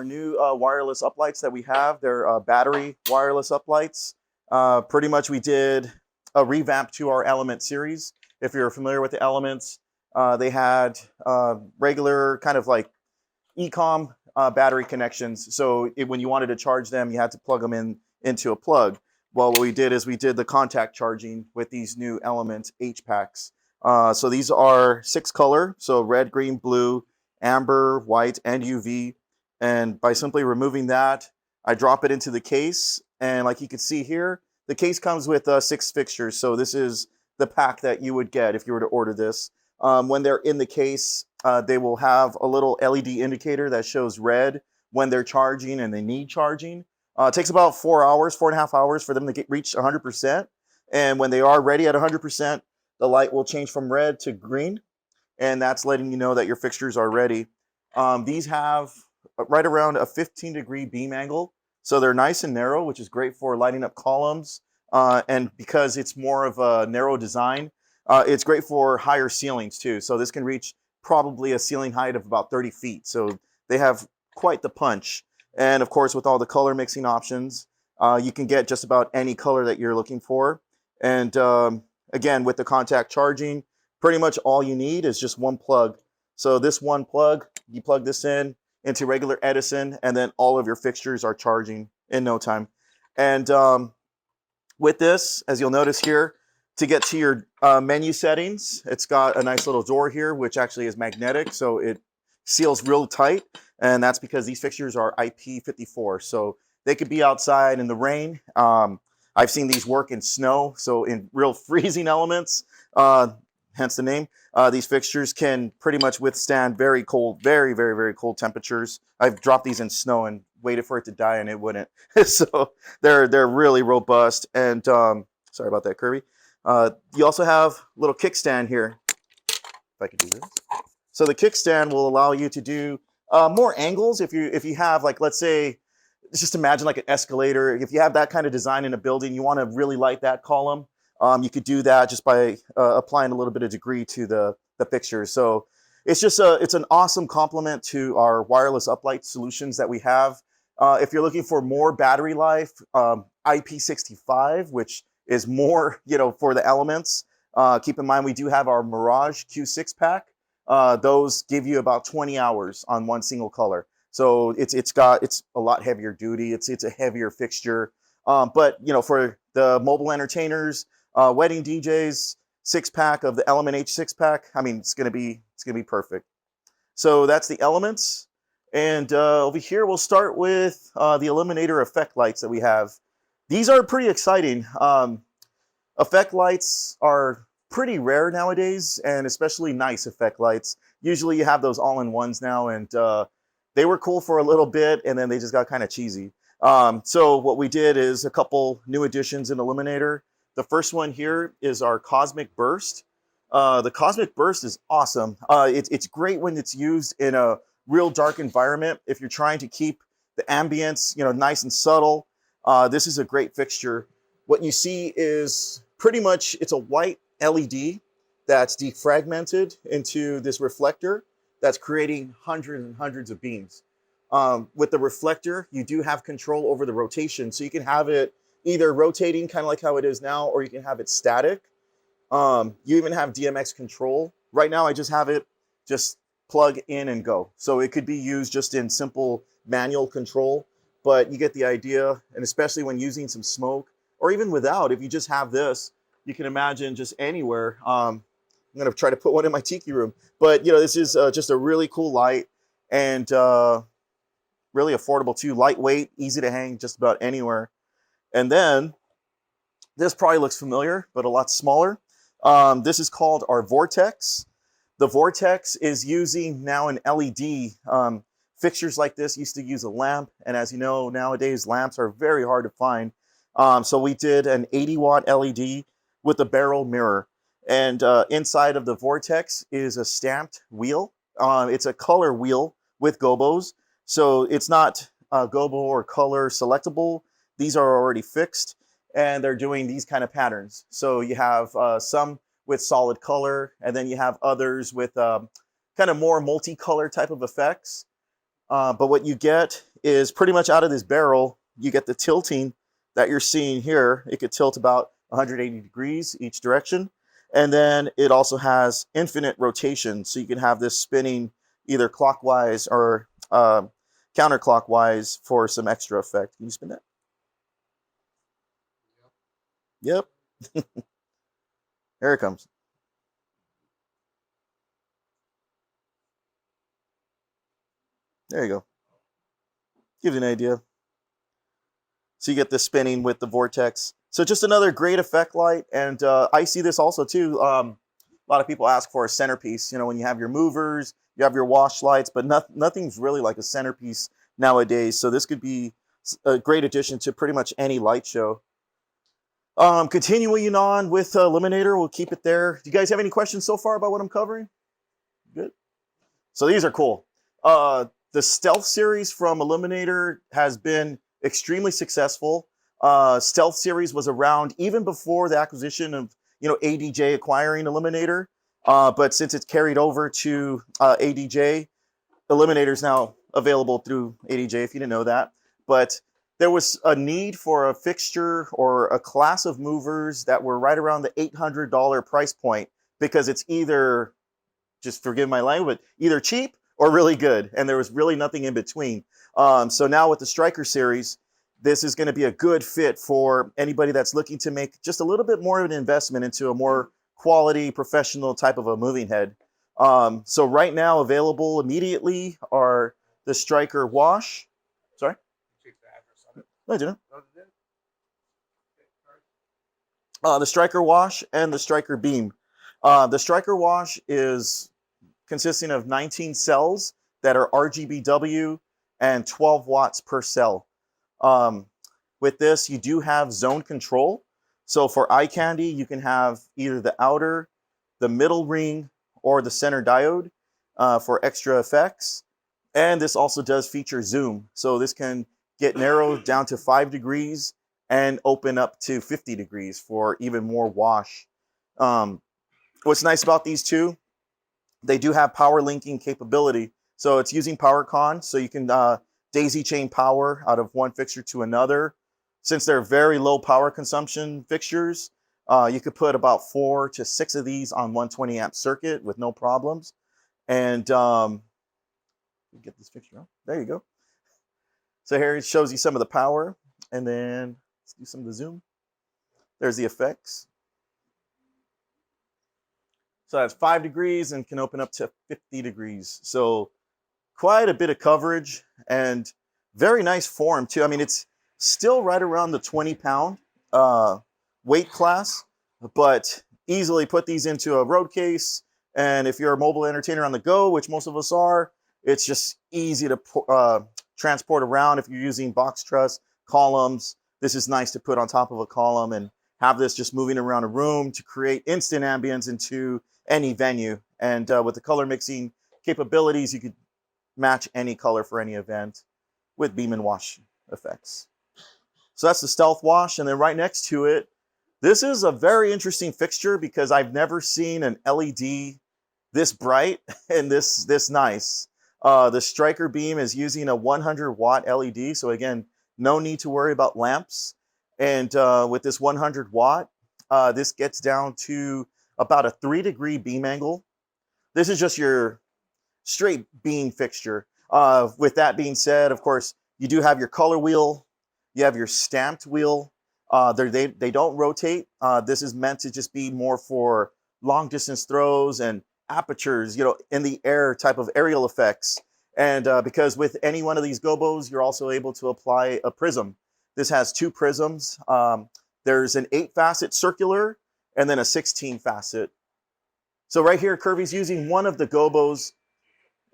our new wireless uplights that we have. They're battery wireless uplights. Pretty much we did a revamp to our Element series. If you're familiar with the Elements, they had regular kind of like e-com battery connections. So when you wanted to charge them, you had to plug them into a plug. Well, what we did is we did the contact charging with these new Element H packs. So these are 6 color, so red, green, blue, amber, white, and UV. And by simply removing that, I drop it into the case. And like you can see here, the case comes with 6 fixtures. So this is the pack that you would get if you were to order this. When they're in the case, they will have a little LED indicator that shows red when they're charging and they need charging. It takes about 4 hours, 4.5 hours for them to reach 100%. And when they are ready at 100%, the light will change from red to green. And that's letting you know that your fixtures are ready. These have right around a 15-degree beam angle. So they're nice and narrow, which is great for lighting up columns. And because it's more of a narrow design, it's great for higher ceilings too. So this can reach probably a ceiling height of about 30 feet. So they have quite the punch. And of course, with all the color mixing options, you can get just about any color that you're looking for. And again, with the contact charging, pretty much all you need is just one plug. So this one plug, you plug this in into regular Edison, and then all of your fixtures are charging in no time. And with this, as you'll notice here, to get to your menu settings, it's got a nice little door here, which actually is magnetic, so it seals real tight. And that's because these fixtures are IP54, so they could be outside in the rain. I've seen these work in snow, so in real freezing elements, hence the name. These fixtures can pretty much withstand very cold, very, very, very cold temperatures. I've dropped these in snow and waited for it to die and it wouldn't. So they're really robust. And sorry about that, Kirby. You also have a little kickstand here. If I could do this. So the kickstand will allow you to do more angles. If you have, like, let's say, just imagine like an escalator. If you have that kind of design in a building, you want to really light that column. You could do that just by applying a little bit of degree to the fixtures. So it's just it's an awesome complement to our wireless uplight solutions that we have. If you're looking for more battery life, IP65, which is more, for the elements. Keep in mind, we do have our Mirage Q6 pack. Those give you about 20 hours on one single color. So it's a lot heavier duty. It's a heavier fixture. But for the mobile entertainers, wedding DJs, 6-pack of the Element H 6-pack, I mean, it's gonna be perfect. So that's the elements. And over here, we'll start with the Eliminator effect lights that we have. These are pretty exciting. Effect lights are pretty rare nowadays, and especially nice effect lights. Usually you have those all-in-ones now, and they were cool for a little bit, and then they just got kind of cheesy. So what we did is a couple new additions in Eliminator. The first one here is our Cosmic Burst. The Cosmic Burst is awesome. It's great when it's used in a real dark environment. If you're trying to keep the ambience, nice and subtle, this is a great fixture. What you see is pretty much, it's a white LED that's defragmented into this reflector that's creating hundreds and hundreds of beams. With the reflector, you do have control over the rotation, so you can have it either rotating kind of like how it is now, or you can have it static. You even have DMX control. Right now, I just have it just plug in and go. So it could be used just in simple manual control, but you get the idea. And especially when using some smoke, or even without, if you just have this, you can imagine just anywhere. I'm gonna try to put one in my tiki room, but this is just a really cool light, and really affordable too. Lightweight, easy to hang just about anywhere. And then this probably looks familiar, but a lot smaller. This is called our Vortex. The Vortex is using now an LED. Fixtures like this used to use a lamp, and as you know, nowadays lamps are very hard to find. So we did an 80-watt LED with a barrel mirror. And inside of the Vortex is a stamped wheel. It's a color wheel with gobos. So it's not gobo or color selectable. These are already fixed, and they're doing these kind of patterns. So you have some with solid color, and then you have others with kind of more multicolor type of effects. But what you get is pretty much out of this barrel. You get the tilting that you're seeing here. It could tilt about 180 degrees each direction. And then it also has infinite rotation. So you can have this spinning either clockwise or counterclockwise for some extra effect. Can you spin that? Yep. Here it comes. There you go. Gives you an idea. So you get this spinning with the Vortex. So just another great effect light. And I see this also too. A lot of people ask for a centerpiece. You know, when you have your movers, you have your wash lights, but nothing's really like a centerpiece nowadays. So this could be a great addition to pretty much any light show. Continuing on with Eliminator, we'll keep it there. Do you guys have any questions so far about what I'm covering? Good. So these are cool. The Stealth series from Eliminator has been extremely successful. Stealth series was around even before the acquisition of ADJ acquiring Eliminator. But since it's carried over to ADJ, Eliminator is now available through ADJ, if you didn't know that. But there was a need for a fixture or a class of movers that were right around the $800 price point, because it's either, just forgive my language, but either cheap or really good. And there was really nothing in between. So now with the Stryker series, this is going to be a good fit for anybody that's looking to make just a little bit more of an investment into a more quality, professional type of a moving head. So right now available immediately are the Stryker Wash. Sorry? No, I didn't. The Stryker Wash and the Stryker Beam. The Stryker Wash is consisting of 19 cells that are RGBW and 12 watts per cell. With this, you do have zone control. So for eye candy, you can have either the outer, the middle ring, or the center diode for extra effects. And this also does feature zoom. So this can get narrowed down to 5 degrees and open up to 50 degrees for even more wash. What's nice about these two, they do have power linking capability. So it's using PowerCon, so you can daisy chain power out of one fixture to another. Since they're very low power consumption fixtures, you could put about 4 to 6 of these on 120 amp circuit with no problems. And get this fixture out. There you go. So here it shows you some of the power, and then let's do some of the zoom. There's the effects. So that's 5 degrees and can open up to 50 degrees. So quite a bit of coverage and very nice form too. I mean, it's still right around the 20-pound weight class, but easily put these into a road case. And if you're a mobile entertainer on the go, which most of us are, it's just easy to transport around. If you're using box truss, columns, this is nice to put on top of a column and have this just moving around a room to create instant ambience into any venue. And with the color mixing capabilities, you could match any color for any event with beam and wash effects. So that's the Stealth Wash. And then right next to it, this is a very interesting fixture because I've never seen an LED this bright and this nice. The Stryker Beam is using a 100 watt LED. So again, no need to worry about lamps. And with this 100 watt, this gets down to about a 3 degree beam angle. This is just your straight beam fixture. With that being said, of course, you do have your color wheel. You have your stamped wheel. They don't rotate. This is meant to just be more for long distance throws and apertures, in the air type of aerial effects. And because with any one of these gobos, you're also able to apply a prism. This has 2 prisms. There's an 8-facet circular and then a 16-facet. So right here, Kirby's using one of the gobos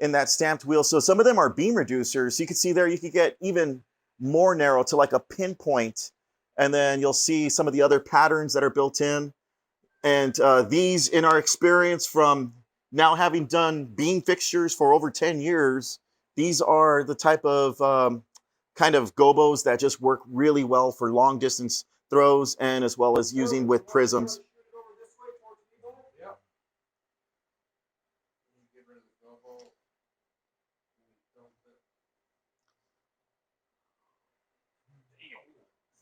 in that stamped wheel. So some of them are beam reducers. So you can see there, you could get even more narrow to like a pinpoint. And then you'll see some of the other patterns that are built in. And these, in our experience from now having done beam fixtures for over 10 years, these are the type of kind of gobos that just work really well for long distance throws and as well as using with prisms.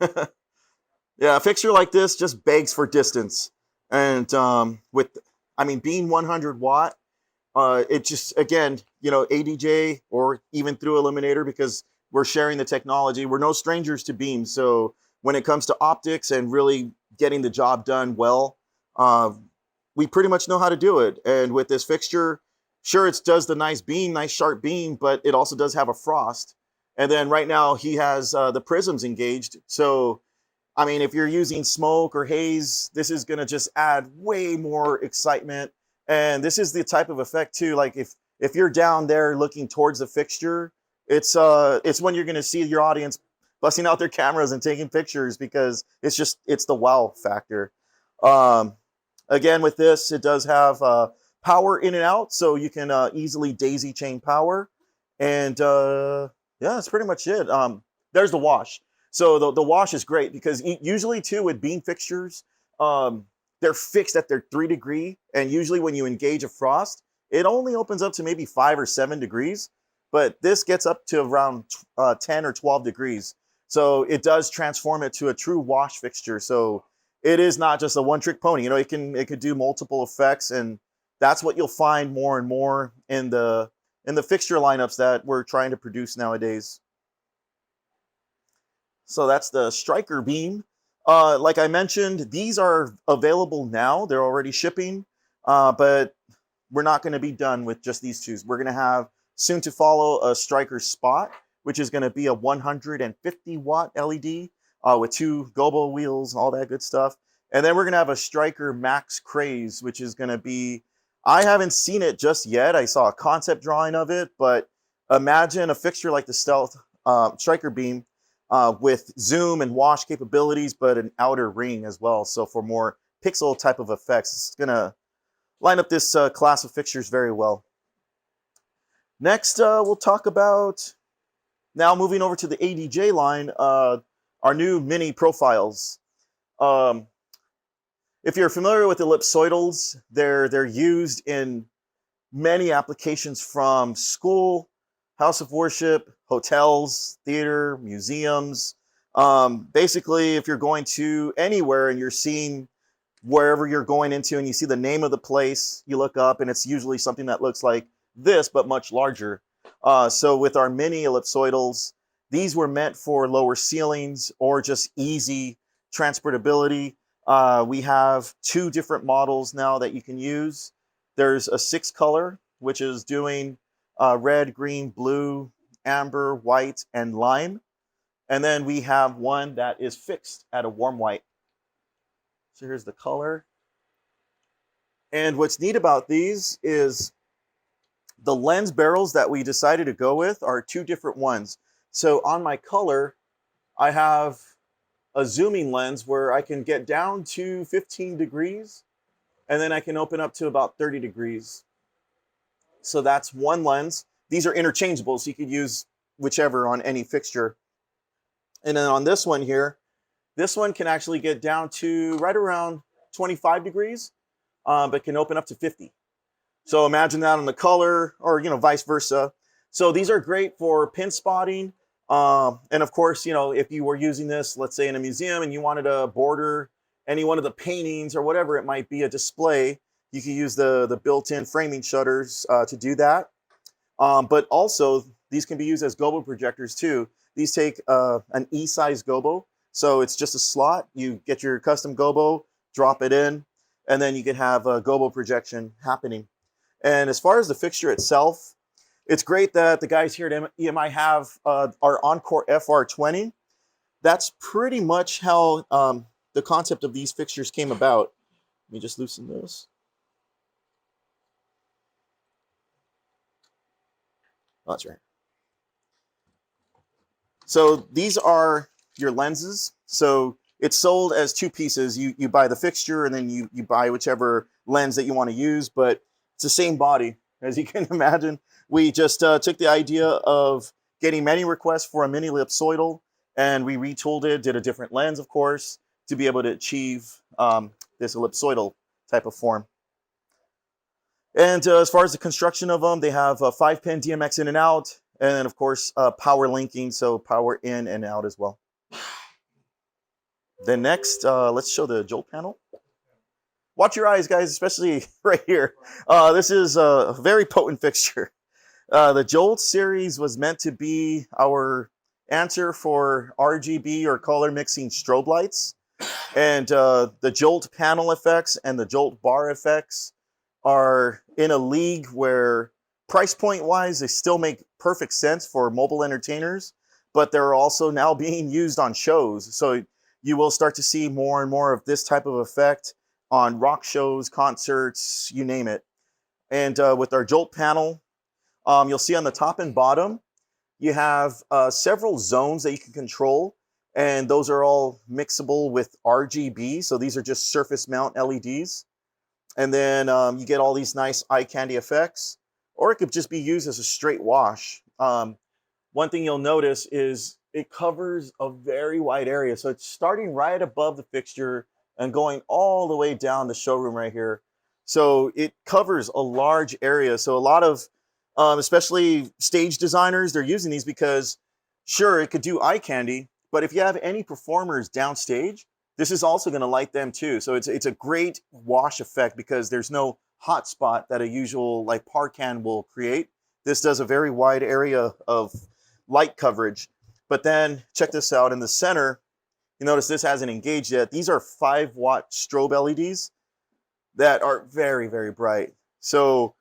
Yeah, a fixture like this just begs for distance. And I mean, being 100 watt, it just, again, you know, ADJ or even through Eliminator, because we're sharing the technology, we're no strangers to beams. So when it comes to optics and really getting the job done well, uh, we pretty much know how to do it. And with this fixture, sure, it does the nice beam, nice sharp beam, but it also does have a frost. And then right now he has the prisms engaged. So I mean, if you're using smoke or haze, this is going to just add way more excitement. And this is the type of effect too. Like if you're down there looking towards the fixture, it's when you're going to see your audience busting out their cameras and taking pictures, because it's the wow factor. Um, Again, with this, it does have power in and out, so you can easily daisy chain power. And yeah, that's pretty much it. There's the wash. So the wash is great because usually too with beam fixtures, they're fixed at their 3 degree. And usually when you engage a frost, it only opens up to maybe 5 or 7 degrees. But this gets up to around 10 or 12 degrees. So it does transform it to a true wash fixture. So it is not just a one-trick pony. You know, it could do multiple effects, and that's what you'll find more and more in the fixture lineups that we're trying to produce nowadays. So that's the Stryker beam. Like I mentioned, these are available now. They're already shipping, but we're not going to be done with just these two. We're going to have soon to follow a Stryker Spot, which is going to be a 150 watt LED with 2 gobo wheels and all that good stuff. And then we're going to have a Stryker Max Craze, which is going to be, I haven't seen it just yet. I saw a concept drawing of it, but imagine a fixture like the Stealth Stryker beam with zoom and wash capabilities, but an outer ring as well. So for more pixel type of effects, it's going to line up this class of fixtures very well. Next, we'll talk about, now moving over to the ADJ line, our new mini profiles. If you're familiar with ellipsoidals, they're used in many applications, from school, house of worship, hotels, theater, museums. Basically, if you're going to anywhere and you're seeing wherever you're going into and you see the name of the place, you look up and it's usually something that looks like this, but much larger. So with our mini ellipsoidals, these were meant for lower ceilings or just easy transportability. We have 2 different models now that you can use. There's a 6 color, which is doing red, green, blue, amber, white, and lime. And then we have one that is fixed at a warm white. So here's the color. And what's neat about these is the lens barrels that we decided to go with are 2 different ones. So on my color, I have a zooming lens where I can get down to 15 degrees, and then I can open up to about 30 degrees. So that's one lens. These are interchangeable, so you could use whichever on any fixture. And then on this one here, this one can actually get down to right around 25 degrees, but can open up to 50. So imagine that on the color, or vice versa. So these are great for pin spotting. And of course, if you were using this, let's say in a museum, and you wanted to border any one of the paintings or whatever it might be, a display, you can use the built-in framing shutters to do that. But also, these can be used as gobo projectors too. These take an E-size gobo. So it's just a slot. You get your custom gobo, drop it in, and then you can have a gobo projection happening. And as far as the fixture itself, it's great that the guys here at EMI have our Encore FR20. That's pretty much how the concept of these fixtures came about. Let me just loosen this. Oh, that's right. So these are your lenses. So it's sold as 2 pieces. You buy the fixture, and then you buy whichever lens that you want to use, but it's the same body. As you can imagine, we just took the idea of getting many requests for a mini ellipsoidal, and we retooled it, did a different lens, of course, to be able to achieve this ellipsoidal type of form. And as far as the construction of them, they have a 5-pin DMX in and out, and then of course power linking, so power in and out as well. Then next, let's show the Jolt panel. Watch your eyes, guys, especially right here. This is a very potent fixture. The Jolt series was meant to be our answer for RGB or color mixing strobe lights. And the Jolt panel effects and the Jolt bar effects are in a league where price point wise, they still make perfect sense for mobile entertainers, but they're also now being used on shows. So you will start to see more and more of this type of effect on rock shows, concerts, you name it. And with our Jolt panel, you'll see on the top and bottom, you have several zones that you can control, and those are all mixable with RGB. So these are just surface mount LEDs. And then you get all these nice eye candy effects, or it could just be used as a straight wash. One thing you'll notice is it covers a very wide area. So it's starting right above the fixture and going all the way down the showroom right here. So it covers a large area. So a lot of, especially stage designers, they're using these because sure, it could do eye candy, but if you have any performers downstage, this is also going to light them too. So it's a great wash effect because there's no hot spot that a usual like Parcan will create. This does a very wide area of light coverage. But then check this out in the center. You notice this hasn't engaged yet. These are 5-watt strobe LEDs that are very, very bright. So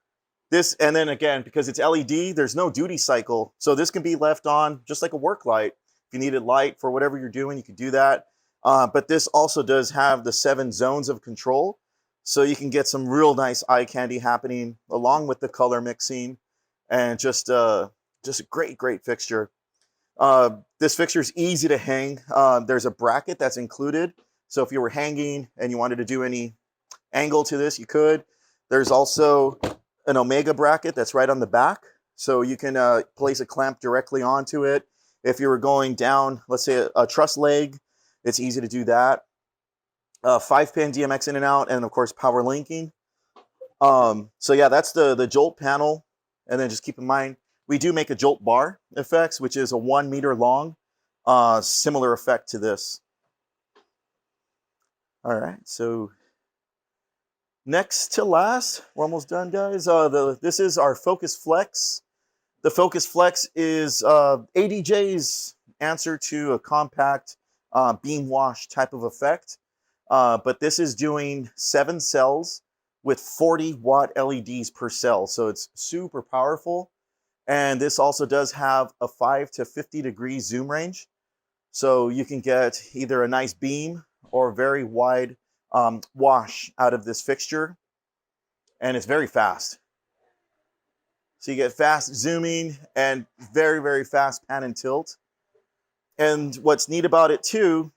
this, and then again, because it's LED, there's no duty cycle. So this can be left on just like a work light. If you needed light for whatever you're doing, you could do that. But this also does have the 7 zones of control. So you can get some real nice eye candy happening along with the color mixing, and just a great, great fixture. This fixture is easy to hang. There's a bracket that's included. So if you were hanging and you wanted to do any angle to this, you could. There's also an Omega bracket that's right on the back. So you can place a clamp directly onto it. If you were going down, let's say a truss leg, it's easy to do that. 5-pin DMX in and out, and of course power linking. So yeah, that's the Jolt panel. And then just keep in mind, we do make a Jolt bar effects, which is a 1 meter long, similar effect to this. All right, so next to last, we're almost done, guys. This is our Focus Flex. The Focus Flex is ADJ's answer to a compact beam wash type of effect. But this is doing 7 cells with 40-watt LEDs per cell. So it's super powerful. And this also does have a 5 to 50 degree zoom range. So you can get either a nice beam or a very wide wash out of this fixture. And it's very fast. So you get fast zooming and very, very fast pan and tilt. And what's neat about it too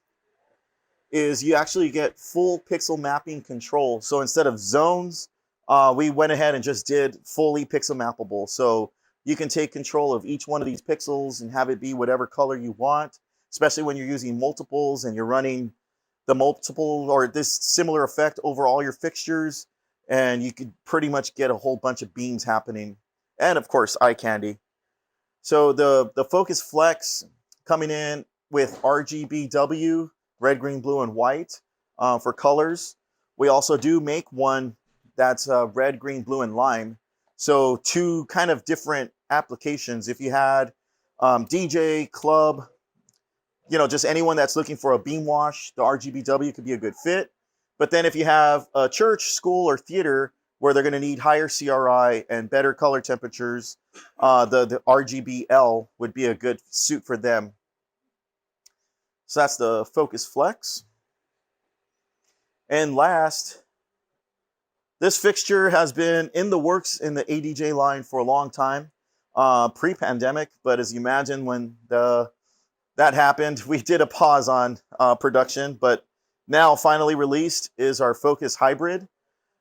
is you actually get full pixel mapping control. So instead of zones, we went ahead and just did fully pixel mappable. So you can take control of each one of these pixels and have it be whatever color you want, especially when you're using multiples and you're running the multiple or this similar effect over all your fixtures. And you could pretty much get a whole bunch of beams happening. And of course, eye candy. So the Focus Flex coming in with RGBW, red, green, blue, and white for colors. We also do make one that's red, green, blue, and lime. So 2 kind of different applications. If you had DJ, club, you know, just anyone that's looking for a beam wash, the RGBW could be a good fit. But then if you have a church, school, or theater where they're going to need higher CRI and better color temperatures, the RGBL would be a good suit for them. So that's the Focus Flex. And last, this fixture has been in the works in the ADJ line for a long time, pre-pandemic. But as you imagine, when that happened, we did a pause on production. But now finally released is our Focus Hybrid.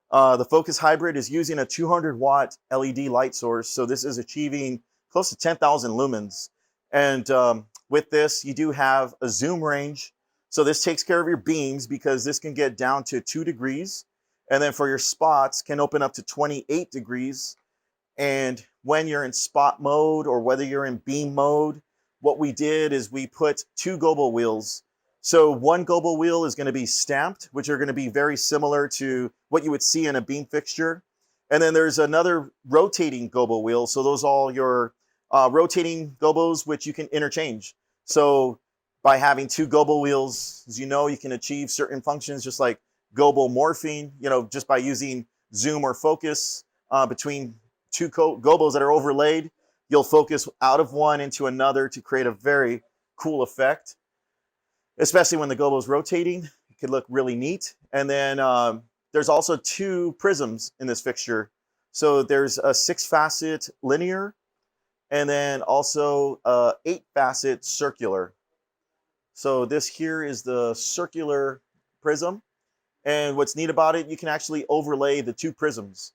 The Focus Hybrid is using a 200-watt LED light source. So this is achieving close to 10,000 lumens. And with this, you do have a zoom range. So this takes care of your beams because this can get down to 2 degrees. And then for your spots, can open up to 28 degrees. And when you're in spot mode or whether you're in beam mode, what we did is we put 2 gobo wheels. So one gobo wheel is going to be stamped, which are going to be very similar to what you would see in a beam fixture. And then there's another rotating gobo wheel. So those are all your rotating gobos, which you can interchange. So by having two gobo wheels, as you know, you can achieve certain functions just like gobo morphing, just by using zoom or focus between two gobos that are overlaid. You'll focus out of one into another to create a very cool effect, especially when the gobo is rotating. It could look really neat. And then there's also two prisms in this fixture. So there's a 6-facet linear and then also a 8-facet circular. So this here is the circular prism. And what's neat about it, you can actually overlay the two prisms.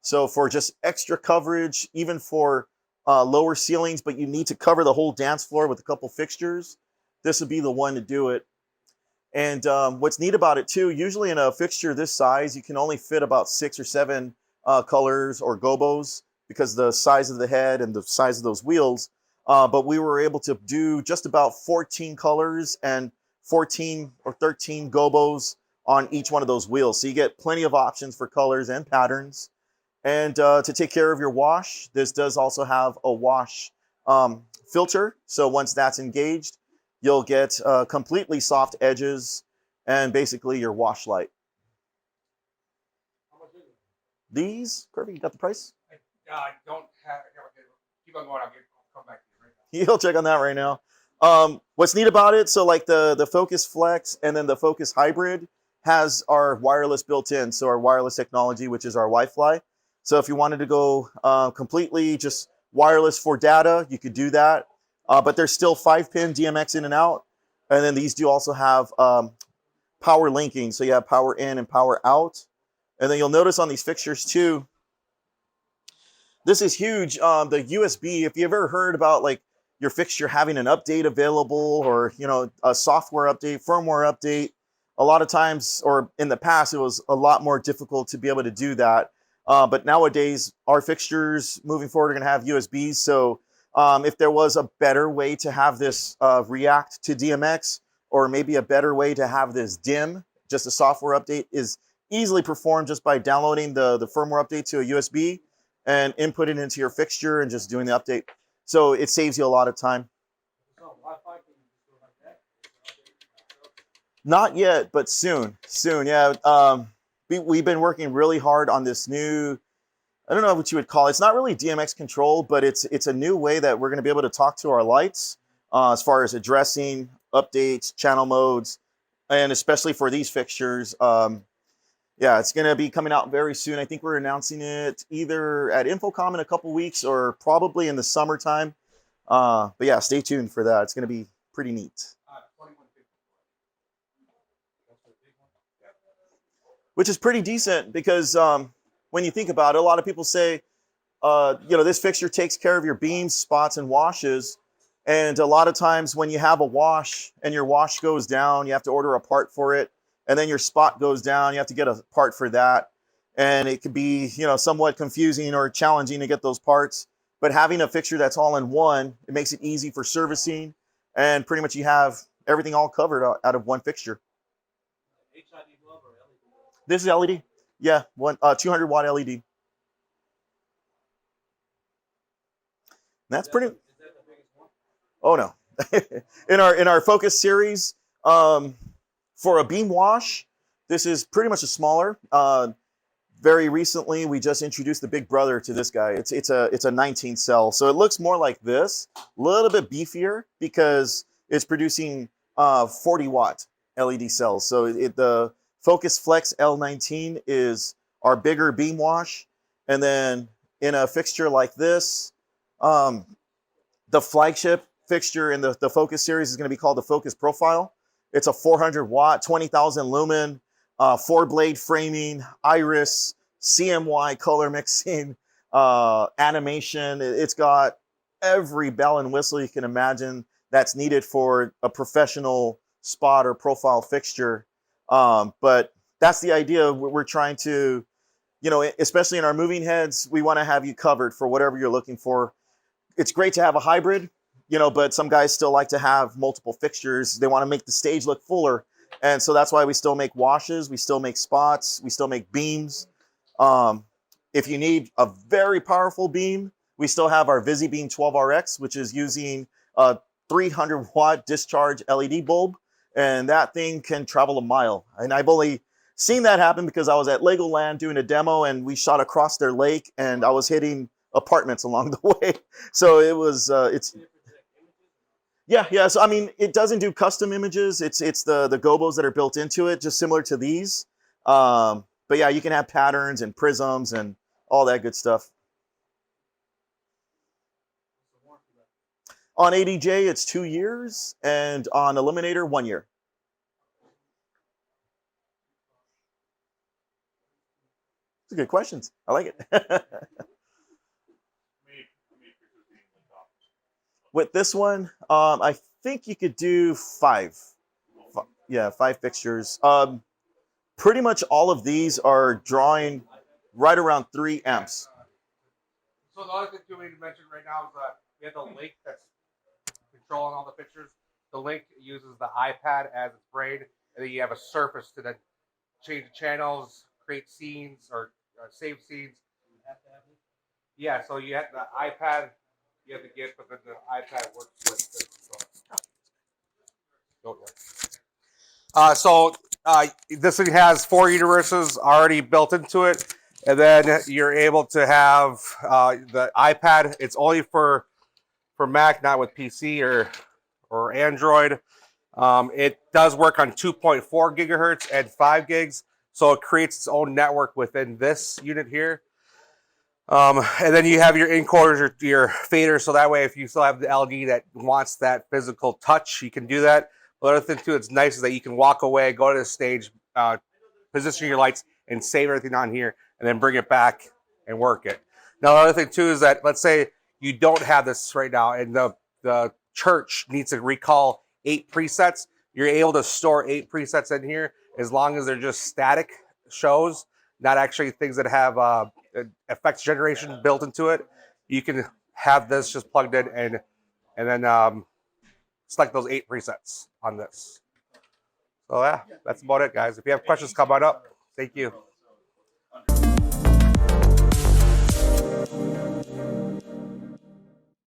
So for just extra coverage, even for lower ceilings, but you need to cover the whole dance floor with a couple fixtures, this would be the one to do it. And what's neat about it too, usually in a fixture this size, you can only fit about 6 or 7 colors or gobos because of the size of the head and the size of those wheels. But we were able to do just about 14 colors and 14 or 13 gobos on each one of those wheels. So you get plenty of options for colors and patterns. And to take care of your wash, this does also have a wash filter. So once that's engaged, you'll get completely soft edges and basically your wash light. How much is it? These, Kirby, you got the price? I don't have it. Keep on going. I'll come back to you right now. You'll check on that right now. What's neat about it, so like the Focus Flex and then the Focus Hybrid has our wireless built in. So our wireless technology, which is our Wi-Fi. So if you wanted to go completely just wireless for data, you could do that. But there's still 5-pin DMX in and out. And then these do also have power linking. So you have power in and power out. And then you'll notice on these fixtures too, this is huge. The USB, if you ever heard about like your fixture having an update available or, a software update, firmware update, a lot of times, or in the past, it was a lot more difficult to be able to do that. But nowadays, our fixtures moving forward are going to have USBs. So if there was a better way to have this react to DMX, or maybe a better way to have this dim, just a software update is easily performed just by downloading the firmware update to a USB and inputting it into your fixture and just doing the update. So it saves you a lot of time. So Wi-Fi, can you just do it like that? Not yet, but soon. Soon, yeah. We've been working really hard on this new, I don't know what you would call it. It's not really DMX control, but it's a new way that we're going to be able to talk to our lights as far as addressing updates, channel modes, and especially for these fixtures. Yeah, it's going to be coming out very soon. I think we're announcing it either at InfoComm in a couple weeks or probably in the summertime. But yeah, stay tuned for that. It's going to be pretty neat. 2150. That's the big one? Yeah. Which is pretty decent because when you think about it, a lot of people say, this fixture takes care of your beams, spots, and washes. And a lot of times when you have a wash and your wash goes down, you have to order a part for it. And then your spot goes down, you have to get a part for that. And it could be, somewhat confusing or challenging to get those parts. But having a fixture that's all in one, it makes it easy for servicing. And pretty much you have everything all covered out of one fixture. HID bulb or LED? This is LED. Yeah, 200 watt LED. And that's pretty. Is that the biggest one? Oh no. in our Focus series, for a beam wash, this is pretty much a smaller. Very recently, we just introduced the big brother to this guy. It's a 19 cell, so it looks more like this, a little bit beefier because it's producing 40 watt LED cells. So the Focus Flex L19 is our bigger beam wash, and then in a fixture like this, the flagship fixture in the Focus series is going to be called the Focus Profile. It's a 400 watt, 20,000 lumen, 4-blade framing, iris, CMY color mixing, animation. It's got every bell and whistle you can imagine that's needed for a professional spot or profile fixture. But that's the idea. We're trying to, especially in our moving heads, we want to have you covered for whatever you're looking for. It's great to have a hybrid. you know, but some guys still like to have multiple fixtures. They want to make the stage look fuller. And so that's why we still make washes, we still make spots, we still make beams. If you need a very powerful beam, we still have our VisiBeam 12RX, which is using a 300 watt discharge LED bulb. And that thing can travel a mile. And I've only seen that happen because I was at Legoland doing a demo and we shot across their lake and I was hitting apartments along the way. So it was, yeah. So I mean, it doesn't do custom images. It's the gobos that are built into it, just similar to these. But yeah, you can have patterns and prisms and all that good stuff. On ADJ, it's 2 years, and on Eliminator, 1 year. Those are good questions. I like it. With this one, I think you could do 5. Yeah, 5 fixtures. Pretty much all of these are drawing right around 3 amps. So the other thing too we mentioned right now is we have the link that's controlling all the fixtures. The link uses the iPad as its brain, and then you have a surface to then change the channels, create scenes, or save scenes. Yeah, so you have the iPad, you have the gift, but then the iPad works with the this thing has 4 universes already built into it, and then you're able to have the iPad. It's only for Mac, not with PC or Android. It does work on 2.4 gigahertz and 5 gigs, so it creates its own network within this unit here. And then you have your encoders, your faders, so that way if you still have the LED that wants that physical touch, you can do that. But the other thing too, it's nice is that you can walk away, go to the stage, position your lights, and save everything on here, and then bring it back and work it. Now the other thing too is that, let's say you don't have this right now, and the church needs to recall 8 presets. You're able to store 8 presets in here as long as they're just static shows, not actually things that have effects generation built into it. You can have this just plugged in and then select those 8 presets on this. So yeah, that's about it, guys. If you have questions, come on up. Thank you.